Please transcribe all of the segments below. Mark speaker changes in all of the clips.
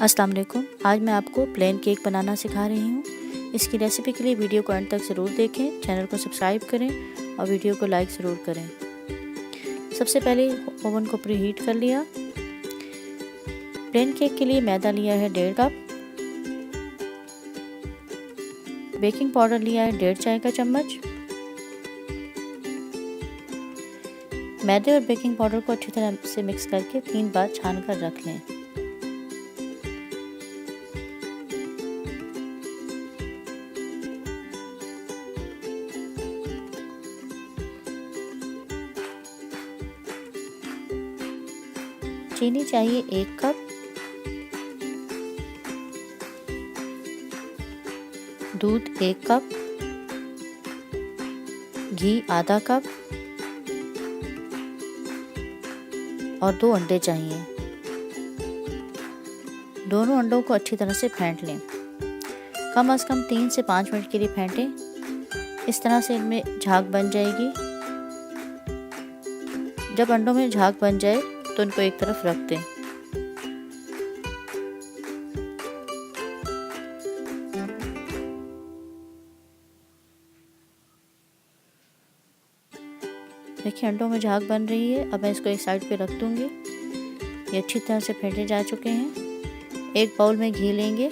Speaker 1: अस्सलाम वालेकुम। आज मैं आपको प्लेन केक बनाना सिखा रही हूँ। इसकी रेसिपी के लिए वीडियो को अंत तक ज़रूर देखें, चैनल को सब्सक्राइब करें और वीडियो को लाइक ज़रूर करें। सबसे पहले ओवन को प्रीहीट कर लिया। प्लेन केक के लिए मैदा लिया है 1.5 कप, बेकिंग पाउडर लिया है 1.5 चाय का चम्मच। मैदे और बेकिंग पाउडर को अच्छी तरह से मिक्स करके 3 बार छान कर रख लें। चीनी चाहिए 1 कप, दूध 1 कप, घी आधा कप और 2 अंडे चाहिए। दोनों अंडों को अच्छी तरह से फेंट लें। कम से कम 3 से 5 मिनट के लिए फेंटें। इस तरह से इनमें झाग बन जाएगी। जब अंडों में झाग बन जाए तो इनको एक तरफ रख दें। देखिए अंडों में झाग बन रही है। अब मैं इसको एक साइड पे रख दूंगी। ये अच्छी तरह से फेंटे जा चुके हैं। एक बाउल में घी लेंगे।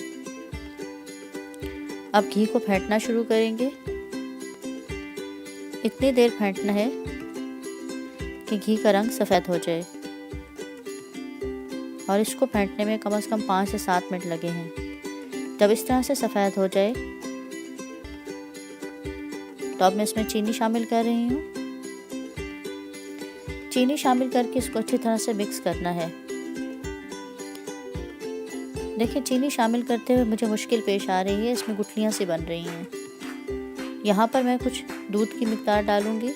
Speaker 1: अब घी को फेंटना शुरू करेंगे। इतनी देर फेंटना है कि घी का रंग सफ़ेद हो जाए और इसको फेंटने में कम से कम 5 से 7 मिनट लगे हैं। जब इस तरह से सफ़ेद हो जाए तो अब मैं इसमें चीनी शामिल कर रही हूँ। चीनी शामिल करके इसको अच्छी तरह से मिक्स करना है। देखिए चीनी शामिल करते हुए मुझे मुश्किल पेश आ रही है, इसमें गुठलियाँ सी बन रही हैं। यहाँ पर मैं कुछ दूध की मिक़दार डालूँगी।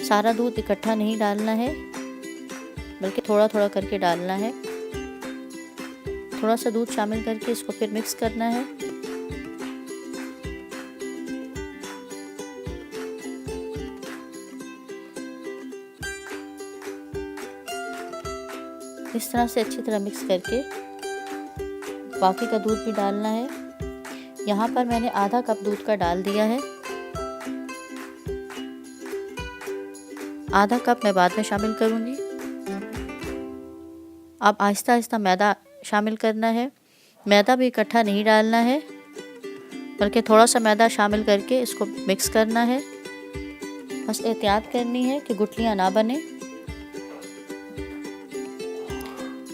Speaker 1: सारा दूध इकट्ठा नहीं डालना है, बल्कि थोड़ा थोड़ा करके डालना है। थोड़ा सा दूध शामिल करके इसको फिर मिक्स करना है। इस तरह से अच्छी तरह मिक्स करके बाकी का दूध भी डालना है। यहाँ पर मैंने आधा कप दूध का डाल दिया है। आधा कप मैं बाद में शामिल करूँगी। अब आहिस्ता आहिस्ता मैदा शामिल करना है। मैदा भी इकट्ठा नहीं डालना है, बल्कि थोड़ा सा मैदा शामिल करके इसको मिक्स करना है। बस एहतियात करनी है कि गुठलियाँ ना बने।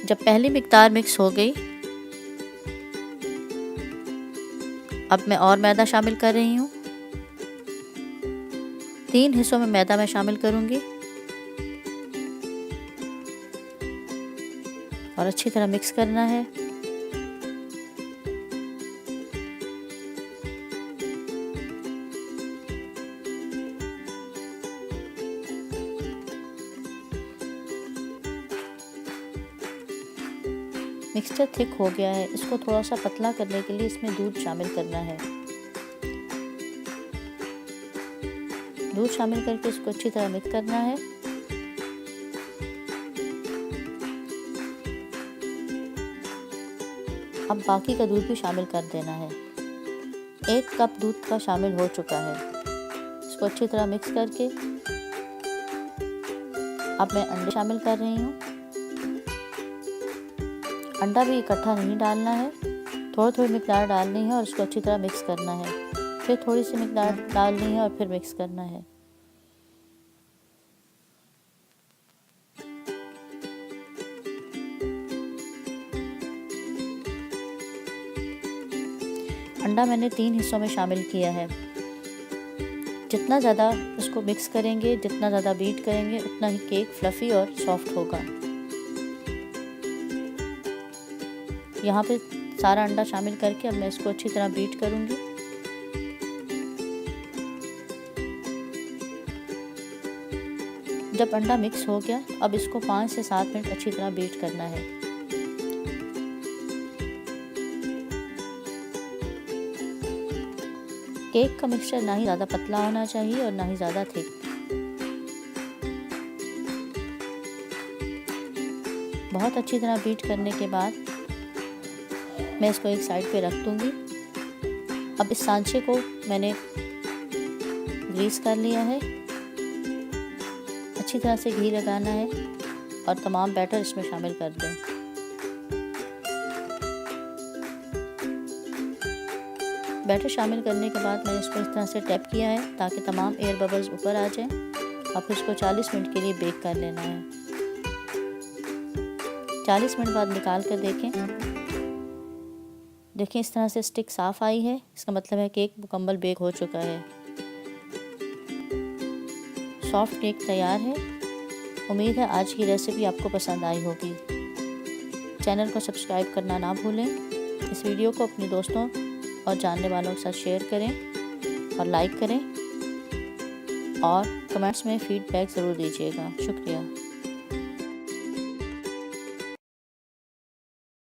Speaker 1: जब पहली मिक़दार मिक्स हो गई, अब मैं और मैदा शामिल कर रही हूँ। 3 हिस्सों में मैदा मैं शामिल करूँगी और अच्छी तरह मिक्स करना है। मिक्सचर थिक हो गया है। इसको थोड़ा सा पतला करने के लिए इसमें दूध शामिल करना है। दूध शामिल करके इसको अच्छी तरह मिक्स करना है। अब बाकी का दूध भी शामिल कर देना है। 1 कप दूध का शामिल हो चुका है। इसको अच्छी तरह मिक्स करके अब मैं अंडे शामिल कर रही हूँ। अंडा भी इकट्ठा नहीं डालना है, थोड़ी थोड़ी मिक़दार डालनी है और इसको अच्छी तरह मिक्स करना है। फिर थोड़ी सी मिक़दार डालनी है और फिर मिक्स करना है। अंडा मैंने 3 हिस्सों में शामिल किया है। जितना ज़्यादा इसको मिक्स करेंगे, जितना ज़्यादा बीट करेंगे, उतना ही केक फ्लफ़ी और सॉफ्ट होगा। यहाँ पे सारा अंडा शामिल करके अब मैं इसको अच्छी तरह बीट करूँगी। जब अंडा मिक्स हो गया, अब इसको 5 से 7 मिनट अच्छी तरह बीट करना है। केक का मिक्सचर ना ही ज़्यादा पतला होना चाहिए और ना ही ज़्यादा थिक। बहुत अच्छी तरह बीट करने के बाद मैं इसको एक साइड पे रख दूँगी। अब इस सांचे को मैंने ग्रीस कर लिया है। अच्छी तरह से घी लगाना है और तमाम बैटर इसमें शामिल कर दें। बैटर शामिल करने के बाद मैंने इसको इस तरह से टैप किया है ताकि तमाम एयर बबल्स ऊपर आ जाएं और फिर इसको 40 मिनट के लिए बेक कर लेना है। 40 मिनट बाद निकाल कर देखें इस तरह से स्टिक साफ़ आई है, इसका मतलब है केक मुकम्मल बेक हो चुका है। सॉफ्ट केक तैयार है। उम्मीद है आज की रेसिपी आपको पसंद आई होगी। चैनल को सब्सक्राइब करना ना भूलें। इस वीडियो को अपने दोस्तों और जानने वालों के साथ शेयर करें और लाइक करें और कमेंट्स में फीडबैक ज़रूर दीजिएगा। शुक्रिया।